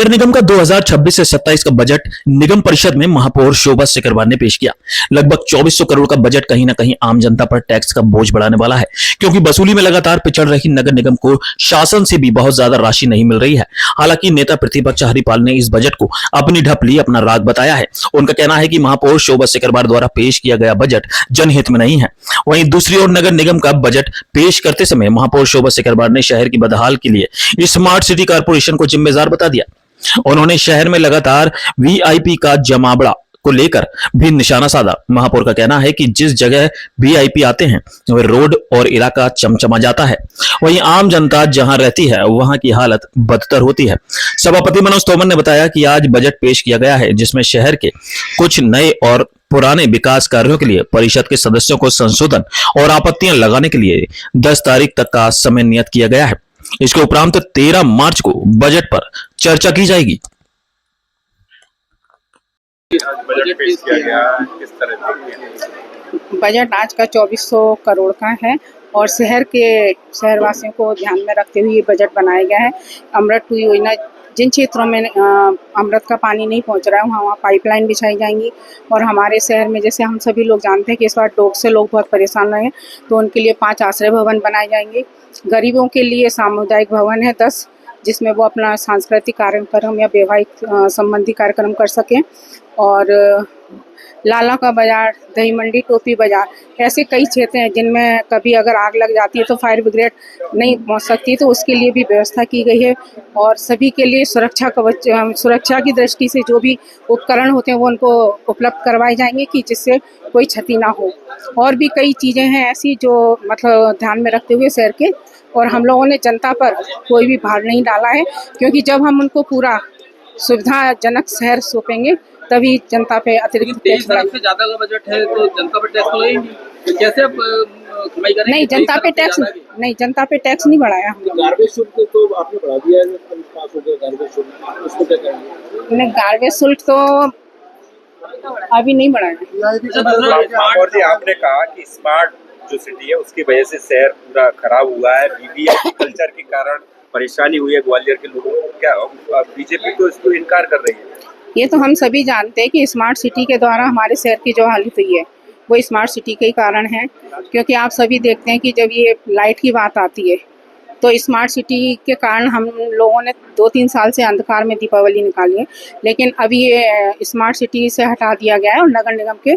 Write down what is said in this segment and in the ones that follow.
नगर निगम का 2026 से 27 का बजट निगम परिषद में महापौर शोभा सिकरवार ने पेश किया। लगभग 2400 करोड़ का बजट कहीं ना कहीं आम जनता पर टैक्स का बोझ बढ़ाने वाला है, क्योंकि वसूली में लगातार पिछड़ रही नगर निगम को शासन से भी बहुत ज्यादा राशि नहीं मिल रही है। हालांकि नेता प्रतिपक्ष हरिपाल ने इस बजट को अपनी ढपली, अपना राग बताया है। उनका कहना है कि महापौर शोभा सिकरवार द्वारा पेश किया गया बजट जनहित में नहीं है। वहीं दूसरी ओर नगर निगम का बजट पेश करते समय महापौर शोभा सिकरवार ने शहर की बदहाल के लिए स्मार्ट सिटी कॉर्पोरेशन को जिम्मेदार बता दिया। उन्होंने शहर में लगातार वीआईपी का जमावड़ा को लेकर भी निशाना साधा। महापौर का कहना है कि जिस जगह वीआईपी आते हैं वह रोड और इलाका चमचमा जाता है, वहीं आम जनता जहां रहती है वहां की हालत बदतर होती है। सभापति मनोज तोमर ने बताया कि आज बजट पेश किया गया है, जिसमें शहर के कुछ नए और पुराने विकास कार्यों के लिए परिषद के सदस्यों को संशोधन और आपत्तियां लगाने के लिए 10 तारीख तक का समय नियत किया गया है। इसके उपरांत 13 मार्च को बजट पर चर्चा की जाएगी। बजट पेश किया गया, किस तरह देखते बजट आज का 2400 करोड़ का है और शहरवासियों को ध्यान में रखते हुए ये बजट बनाया गया है। अमृत 2 योजना, जिन क्षेत्रों में अमृत का पानी नहीं पहुंच रहा है वहाँ पाइपलाइन बिछाई जाएंगी। और हमारे शहर में, जैसे हम सभी लोग जानते हैं कि इस बार डॉग से लोग बहुत परेशान रहे हैं, तो उनके लिए 5 आश्रय भवन बनाए जाएंगे। गरीबों के लिए सामुदायिक भवन है 10, जिसमें वो अपना सांस्कृतिक कार्यक्रम या वैवाहिक संबंधी कार्यक्रम कर सकें। और लाला का बाजार, दही मंडी, टोपी बाजार, ऐसे कई क्षेत्र हैं जिनमें कभी अगर आग लग जाती है तो फायर ब्रिगेड नहीं पहुंच सकती, तो उसके लिए भी व्यवस्था की गई है। और सभी के लिए सुरक्षा कवच, सुरक्षा की दृष्टि से जो भी उपकरण होते हैं वो उनको उपलब्ध करवाए जाएंगे कि जिससे कोई क्षति ना हो। और भी कई चीज़ें हैं ऐसी जो मतलब ध्यान में रखते हुए शहर के, और हम लोगों ने जनता पर कोई भी भार नहीं डाला है, क्योंकि जब हम उनको पूरा सुविधाजनक शहर सौंपेंगे तभी जनता पे अतिरिक्त टैक्स से ज्यादा का बजट है तो जनता पे टैक्स लगेगी। कैसे आप कमाई करेंगे? नहीं, जनता पे टैक्स नहीं बढ़ाया हम लोग। गार्बेज शुल्क तो आपने बढ़ा दिया है, पास हो गया गार्बेज शुल्क, उसको क्या करेंगे? नहीं, गार्बेज शुल्क तो अभी नहीं बढ़ाया। और जी आपने कहा कि स्मार्ट जो सिटी है उसकी वजह से शहर पूरा खराब हुआ है, वीवीआईपी कल्चर के कारण परेशानी हुई है ग्वालियर के लोगों को। क्या बीजेपी तो इसको इनकार कर रही है? ये तो हम सभी जानते हैं कि स्मार्ट सिटी के द्वारा हमारे शहर की जो हालत हुई है वो स्मार्ट सिटी के ही कारण है। क्योंकि आप सभी देखते हैं कि जब ये लाइट की बात आती है तो स्मार्ट सिटी के कारण हम लोगों ने 2-3 साल से अंधकार में दीपावली निकाली है, लेकिन अभी ये स्मार्ट सिटी से हटा दिया गया है और नगर निगम के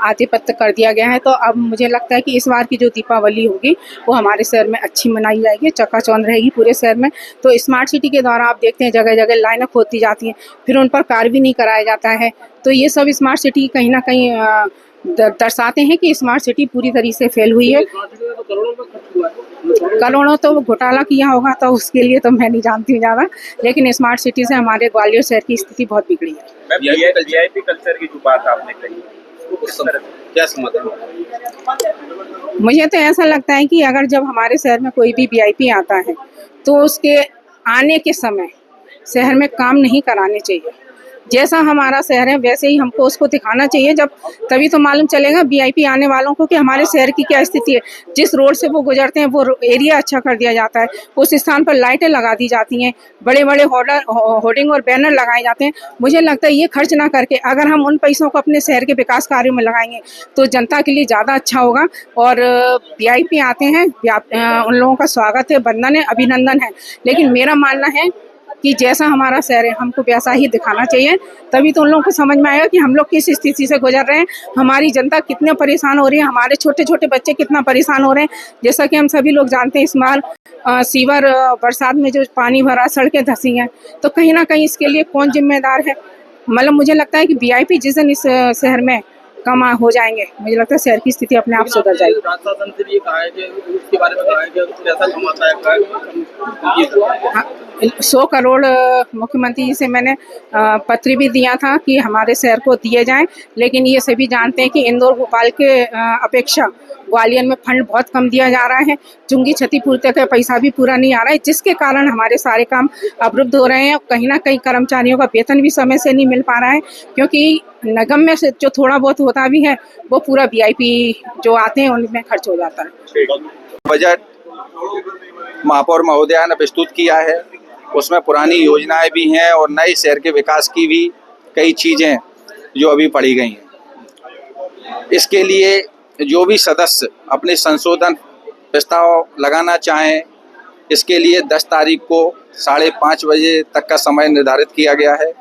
आधिपत्य कर दिया गया है। तो अब मुझे लगता है कि इस बार की जो दीपावली होगी वो हमारे शहर में अच्छी मनाई जाएगी, चकाचौंध रहेगी पूरे शहर में। तो स्मार्ट सिटी के द्वारा आप देखते हैं जगह जगह लाइनें होती जाती हैं, फिर उन पर कार्य भी नहीं कराया जाता है। तो ये सब स्मार्ट सिटी कहीं ना कहीं दर्शाते हैं कि स्मार्ट सिटी पूरी तरीके से फेल हुई है। करोड़ों तो घोटाला किया होगा, तो उसके लिए तो मैं नहीं जानती हूँ ज़्यादा, लेकिन स्मार्ट सिटी से हमारे ग्वालियर शहर की स्थिति बहुत बिगड़ी है। वीआईपी कल्चर की जो बात आपने कही, क्या समाधान? मुझे तो ऐसा लगता है कि अगर जब हमारे शहर में कोई भी वीआईपी आता है तो उसके आने के समय शहर में काम नहीं कराने चाहिए। जैसा हमारा शहर है वैसे ही हमको उसको दिखाना चाहिए, जब तभी तो मालूम चलेगा वीआईपी आने वालों को कि हमारे शहर की क्या स्थिति है। जिस रोड से वो गुजरते हैं वो एरिया अच्छा कर दिया जाता है, उस स्थान पर लाइटें लगा दी जाती हैं, बड़े बड़े होर्डिंग और बैनर लगाए जाते हैं। मुझे लगता है ये खर्च ना करके अगर हम उन पैसों को अपने शहर के विकास कार्यों में लगाएंगे तो जनता के लिए ज़्यादा अच्छा होगा। और वीआईपी आते हैं, उन लोगों का स्वागत है, वंदन है, अभिनंदन है, लेकिन मेरा मानना है कि जैसा हमारा शहर है हमको वैसा ही दिखाना चाहिए, तभी तो उन लोगों को समझ में आएगा कि हम लोग किस स्थिति से गुजर रहे हैं, हमारी जनता कितने परेशान हो रही है, हमारे छोटे छोटे बच्चे कितना परेशान हो रहे हैं। जैसा कि हम सभी लोग जानते हैं इस बार सीवर बरसात में जो पानी भरा, सड़कें धंसी हैं, तो कहीं ना कहीं इसके लिए कौन जिम्मेदार है? मतलब मुझे लगता है कि वीआईपी जिस दिन इस शहर में कम हो जाएंगे, मुझे लगता है शहर की स्थिति अपने आप सुधर जाएगी। प्रशासन से भी कहा है कि उसके बारे में कहा है कि पैसा कमाता है। 100 करोड़ मुख्यमंत्री जी से मैंने पत्र भी दिया था कि हमारे शहर को दिए जाएं, लेकिन ये सभी जानते हैं कि इंदौर भोपाल के अपेक्षा ग्वालियर में फंड बहुत कम दिया जा रहा है। चुंगी क्षतिपूर्ति का पैसा भी पूरा नहीं आ रहा है, जिसके कारण हमारे सारे काम अवरुद्ध हो रहे हैं। कहीं ना कहीं कर्मचारियों का वेतन भी समय से नहीं मिल पा रहा है, क्योंकि निगम में से जो थोड़ा बहुत होता भी है वो पूरा वीआईपी जो आते हैं उनमें खर्च हो जाता है। बजट महापौर महोदया ने प्रस्तुत किया है उसमें पुरानी योजनाएं भी हैं और नए शहर के विकास की भी कई चीज़ें जो अभी पढ़ी गई हैं। इसके लिए जो भी सदस्य अपने संशोधन प्रस्ताव लगाना चाहें, इसके लिए 10 तारीख को 5:30 बजे तक का समय निर्धारित किया गया है।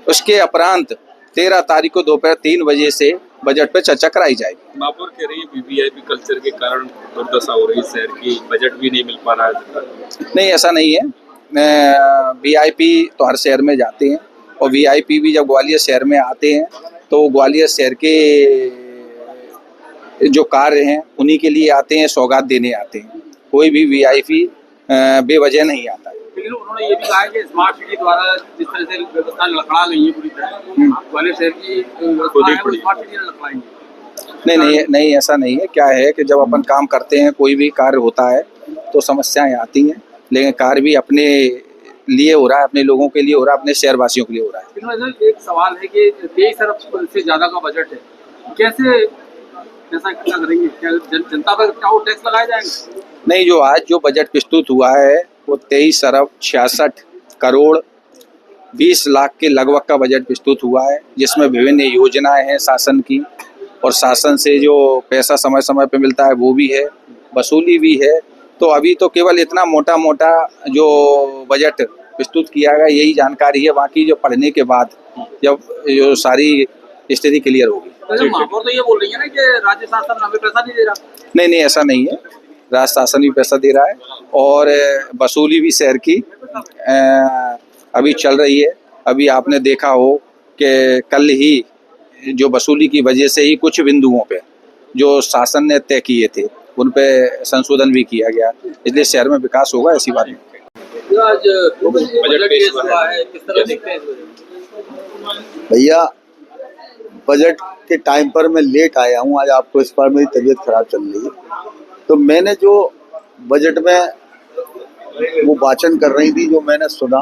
उसके उपरांत 13 तारीख को दोपहर 3 बजे से बजट पर चर्चा कराई जाएगी। महापौर कह रही है वीवीआईपी कल्चर के कारण दुर्दशा हो रही है शहर की, बजट भी नहीं मिल पा रहा है। नहीं, ऐसा नहीं है। वीआईपी तो हर शहर में जाते हैं और वीआईपी भी जब ग्वालियर शहर में आते हैं तो ग्वालियर शहर के जो कार्य हैं उन्हीं के लिए आते हैं, सौगात देने आते हैं। कोई भी वीआईपी बेवजह नहीं आता है। लेकिन उन्होंने ये भी कहा है कि स्मार्ट सिटी द्वारा जिस तरह से व्यवस्था लखड़ा गई है पूरी तरह, ग्वालियर शहर की व्यवस्था है वो स्मार्ट सिटी ने लखड़ाएंगे। नहीं, ऐसा नहीं है। क्या है कि जब अपन काम करते हैं, कोई भी कार्य होता है तो समस्याएं आती हैं, लेकिन कार्य भी अपने लिए हो रहा है, अपने लोगों के लिए हो रहा है, अपने शहरवासियों के लिए हो रहा है। एक सवाल है कि 23 अरब से ज्यादा का बजट है, कैसे पैसा इकट्ठा करेंगे? क्या जनता पर क्या वो टैक्स लगाए जाएंगे? नहीं, जो बजट प्रस्तुत हुआ है वो 23 अरब 66 करोड़ 20 लाख के लगभग का बजट प्रस्तुत हुआ है, जिसमें विभिन्न योजनाएं हैं शासन की, और शासन से जो पैसा समय समय पे मिलता है वो भी है, वसूली भी है। तो अभी तो केवल इतना मोटा मोटा जो बजट प्रस्तुत किया गया यही जानकारी है। बाकी जो पढ़ने के बाद जब जो सारी स्थिति क्लियर होगी। महापौर तो ये बोल रही है ना कि राज्य शासन हमें पैसा नहीं दे रहा। नहीं, ऐसा नहीं है। राज्य शासन भी पैसा दे रहा है और वसूली भी शहर की अभी चल रही है। अभी आपने देखा हो कि कल ही जो वसूली की वजह से ही कुछ बिंदुओं पे जो शासन ने तय किए थे उन पे संशोधन भी किया गया, इसलिए शहर में विकास होगा, ऐसी बात नहीं। आज बजट पेश हुआ है, किस तरह देखते हैं? भैया, बजट के टाइम पर मैं लेट आया हूँ। आज आपको इस बार मेरी तबीयत खराब चल रही है, तो मैंने जो बजट में वो वाचन कर रही थी, जो मैंने सुना,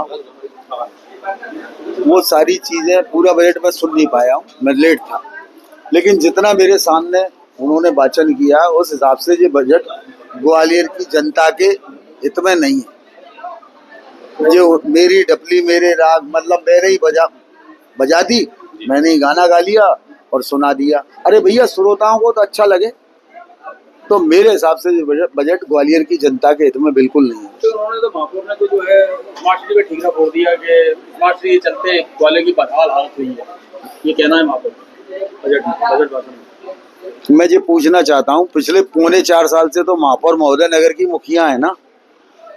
वो सारी चीज़ें पूरा बजट में सुन नहीं पाया हूँ, मैं लेट था। लेकिन जितना मेरे सामने उन्होंने वाचन किया उस हिसाब से ये बजट ग्वालियर की जनता के हित में नहीं है। जो मेरी डपली मेरे राग मतलब मैंने ही बजा दी, मैंने ही गाना गा लिया और सुना दिया। अरे भैया, श्रोताओं को तो अच्छा लगे, तो मेरे हिसाब से बजट ग्वालियर की जनता के हित में बिल्कुल नहीं है। तो उन्होंने तो महापौर ने तो जो है स्मार्ट सिटी पे ठीकरा फोड़ दिया कि स्मार्ट सिटी के चलते ग्वालियर की बदहाल हालत हुई है, ये कहना है महापौर बजट भाषण में। मैं ये पूछना चाहता हूँ, पिछले 3.25 साल से तो महापौर महोदय नगर की मुखिया है ना,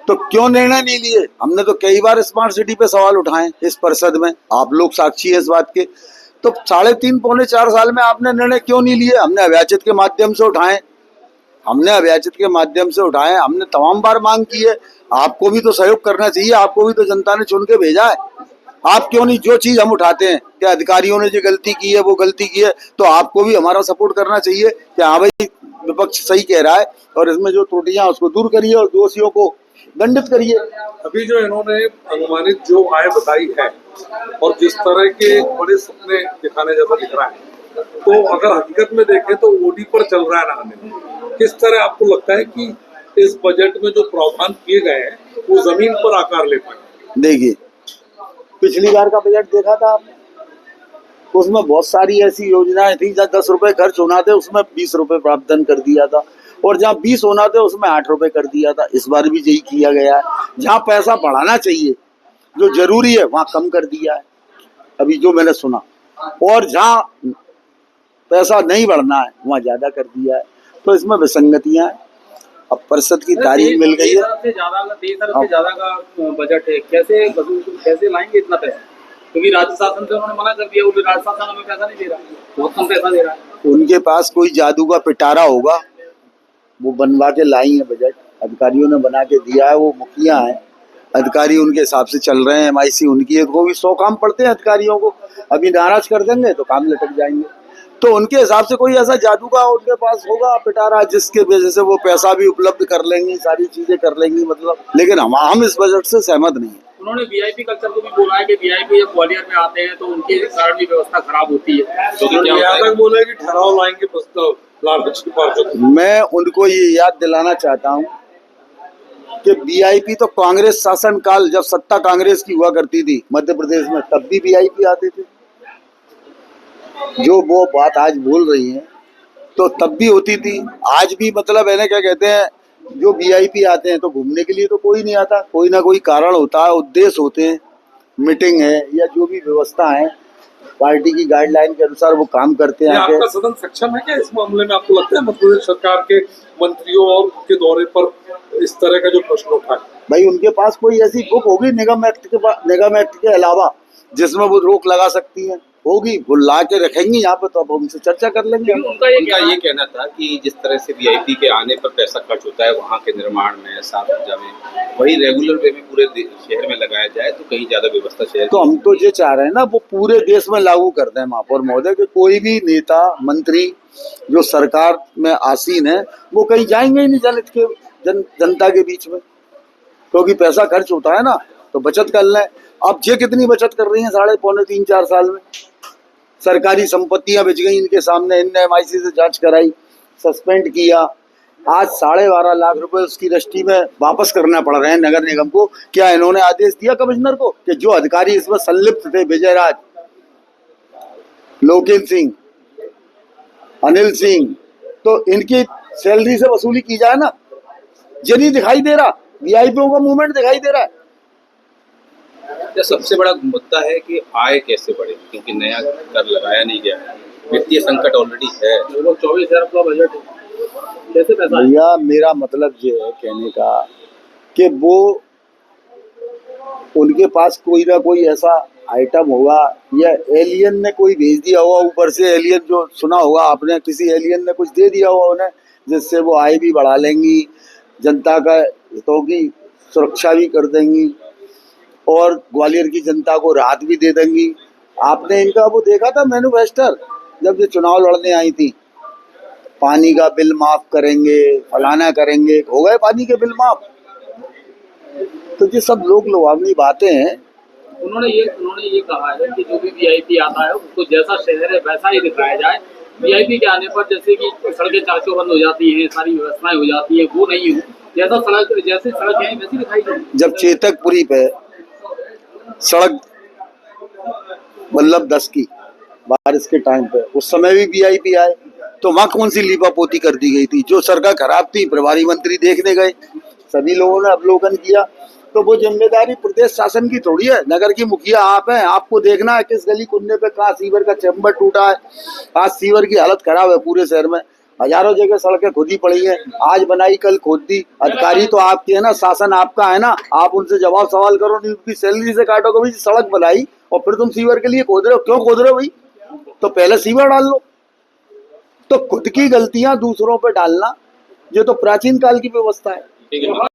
तो क्यों निर्णय नहीं लिए? हमने तो कई बार स्मार्ट सिटी पे सवाल उठाए इस परिषद में, आप लोग साक्षी है इस बात के। तो 3.5-4 साल में आपने निर्णय क्यों नहीं लिए? हमने अव्याचित के माध्यम से उठाए, हमने तमाम बार मांग की है। आपको भी तो सहयोग करना चाहिए, आपको भी तो जनता ने चुन के भेजा है। आप क्यों नहीं, जो चीज हम उठाते हैं कि अधिकारियों ने जो गलती की है वो गलती की है, तो आपको भी हमारा सपोर्ट करना चाहिए कि हाँ भाई, विपक्ष सही कह रहा है और इसमें जो त्रुटियां उसको दूर करिए और दोषियों को दंडित करिए। अभी जो इन्होंने अनुमानित जो आय बताई है और जिस तरह के बड़े सपने दिखाने जैसा दिख रहा है, तो अगर हकीकत में देखें तो ओडी पर चल रहा है ना। किस तरह आपको लगता है कि इस बजट में जो प्रावधान किए गए हैं वो जमीन पर आकार ले पाए? देखिए, पिछली बार का बजट देखा था आपने, उसमें बहुत सारी ऐसी योजनाएं थी जहाँ 10 रुपए खर्च होना थे उसमें 20 रुपए प्रावधान कर दिया था, और जहाँ 20 होना थे उसमें 8 रुपए कर दिया था। इस बार भी यही किया गया है। जहाँ पैसा बढ़ाना चाहिए, जो जरूरी है, वहाँ कम कर दिया है, अभी जो मैंने सुना, और जहाँ पैसा नहीं बढ़ना है वहाँ ज्यादा कर दिया है। तो इसमें विसंगतियां हैं। अब परिषद की तारीख मिल गई है। 23 अरब से ज्यादा का बजट है, कैसे लाएंगे इतना पैसा? क्योंकि राज्य शासन से उन्होंने मना कर दिया, राज्य शासन हमें पैसा नहीं दे रहा, बहुत कम पैसा दे रहा है। उनके पास कोई जादू का पिटारा होगा, वो बनवा के लाई है बजट, अधिकारियों ने बना के दिया है। वो मुखिया है, अधिकारी उनके हिसाब से चल रहे हैं। MIC उनकी है, वो भी 100 काम पड़ते हैं अधिकारियों को, अभी नाराज कर देंगे तो काम लटक जाएंगे। तो उनके हिसाब से कोई ऐसा जादू का उनके पास होगा पिटारा, जिसके वजह से वो पैसा भी उपलब्ध कर लेंगे, सारी चीजें कर लेंगे मतलब। लेकिन हम इस बजट से सहमत नहीं है। उन्होंने वीआईपी कल्चर को भी बोला है कि वीआईपी जब ग्वालियर में आते हैं तो उनके कारण भी व्यवस्था खराब होती है। तो यहाँ तक बोला है कि ठहराव लाएंगे प्रस्ताव लाल बच्ची पार्षद। मैं उनको ये याद दिलाना चाहता हूँ कि वीआईपी तो कांग्रेस शासन काल, जब सत्ता कांग्रेस की हुआ करती थी मध्य प्रदेश में, तब भी वीआईपी आते थे। जो वो बात आज बोल रही हैं तो तब भी होती थी, आज भी मतलब है ना, क्या कहते हैं, जो वीआईपी आते हैं तो घूमने के लिए तो कोई नहीं आता, कोई ना कोई कारण होता है, उद्देश्य होते हैं, मीटिंग है या जो भी व्यवस्था है पार्टी की गाइडलाइन के अनुसार वो काम करते हैं। ये आके आपका सदन सक्षम है क्या इस मामले में? आपको लगता है मध्य प्रदेश सरकार के मंत्रियों और के दौरे पर इस तरह का जो प्रश्न उठा है? भाई उनके पास कोई ऐसी बुक होगी निगम एक्ट के अलावा जिसमें वो रोक लगा सकती हैं, होगी, वो ला के रखेंगी यहाँ पे, तो अब उनसे चर्चा कर लेंगे। उनका ये कहना था कि जिस तरह से वीआईपी के आने पर पैसा खर्च होता है वहाँ के निर्माण में, साफ सुथरा में, वही रेगुलर वे में पूरे शहर में लगाया जाए तो कहीं ज्यादा व्यवस्था शहर। तो हम तो ये चाह रहे हैं ना, वो पूरे देश में लागू कर दें महापौर महोदय, कि कोई भी नेता मंत्री जो सरकार में आसीन है वो कहीं जाएंगे ही नहीं जनता के बीच में, क्योंकि पैसा खर्च होता है ना, तो बचत कर लें। अब ये कितनी बचत कर रही हैं 3.5-4 साल में, सरकारी संपत्तियां बेच गई इनके सामने, इनने MIC से जांच कराई, सस्पेंड किया, आज 12.5 लाख रुपए उसकी रजिस्ट्री में वापस करना पड़ रहे हैं नगर निगम को। क्या इन्होंने आदेश दिया कमिश्नर को कि जो अधिकारी इसमें संलिप्त थे, विजय राज, लोकेन सिंह, अनिल सिंह, तो इनकी सैलरी से वसूली की जाए ना? ये नहीं दिखाई दे रहा, वीआईपीओ का मूवमेंट दिखाई दे रहा है। सबसे बड़ा मुद्दा है कि आय कैसे बढ़े, क्योंकि नया कर लगाया नहीं गया है, वित्तीय संकट ऑलरेडी है, 24,000 का बजट है, कैसे पैसा? भैया मेरा मतलब ये है कहने का कि वो उनके पास कोई ना कोई ऐसा आइटम होगा, या एलियन ने कोई भेज दिया होगा ऊपर से, एलियन जो सुना होगा आपने, किसी एलियन ने कुछ दे दिया होगा उन्हें, जिससे वो आय भी बढ़ा लेंगी, जनता का हितों की सुरक्षा भी कर देंगी और ग्वालियर की जनता को राहत भी दे देंगी। आपने इनका वो देखा था मैन्युफेस्टर, जब ये चुनाव लड़ने आई थी, पानी का बिल माफ करेंगे, फलाना करेंगे, हो गए पानी के बिल माफ। तो ये सब लोग लुभावनी बातें हैं। उन्होंने ये कहा है कि जो भी वीआईपी आता है उसको जैसा शहर है वैसा ही दिखाया जाए। वीआईपी के आने पर जैसे कि सड़कें चाचौबंद हो जाती हैं, सारी व्यवस्थाएं हो जाती है, वो नहीं हो, जैसे सड़क है वैसी दिखाई जाए। जब चेतकपुरी पे सड़क मतलब 10 की बारिश के टाइम पे, उस समय भी वीआईपी आए, तो वहाँ कौन सी लीपापोती कर दी गई थी? जो सड़क खराब थी प्रभारी मंत्री देखने गए, सभी लोगों ने अवलोकन किया, तो वो जिम्मेदारी प्रदेश शासन की थोड़ी है। नगर की मुखिया आप हैं, आपको देखना है किस गली कुन्ने पे कहाँ सीवर का चैम्बर टूटा है। आज सीवर की हालत खराब है पूरे शहर में, हजारों जगह सड़कें खुदी पड़ी हैं, आज बनाई कल खोद दी। अधिकारी तो आपके है ना, शासन आपका है ना, आप उनसे जवाब सवाल करो, नहीं उनकी सैलरी से काटो। कभी सड़क बनाई और फिर तुम सीवर के लिए खोद रहे हो, क्यों खोद रहे हो भाई? तो पहले सीवर डाल लो। तो खुद की गलतियां दूसरों पे डालना, ये तो प्राचीन काल की व्यवस्था है।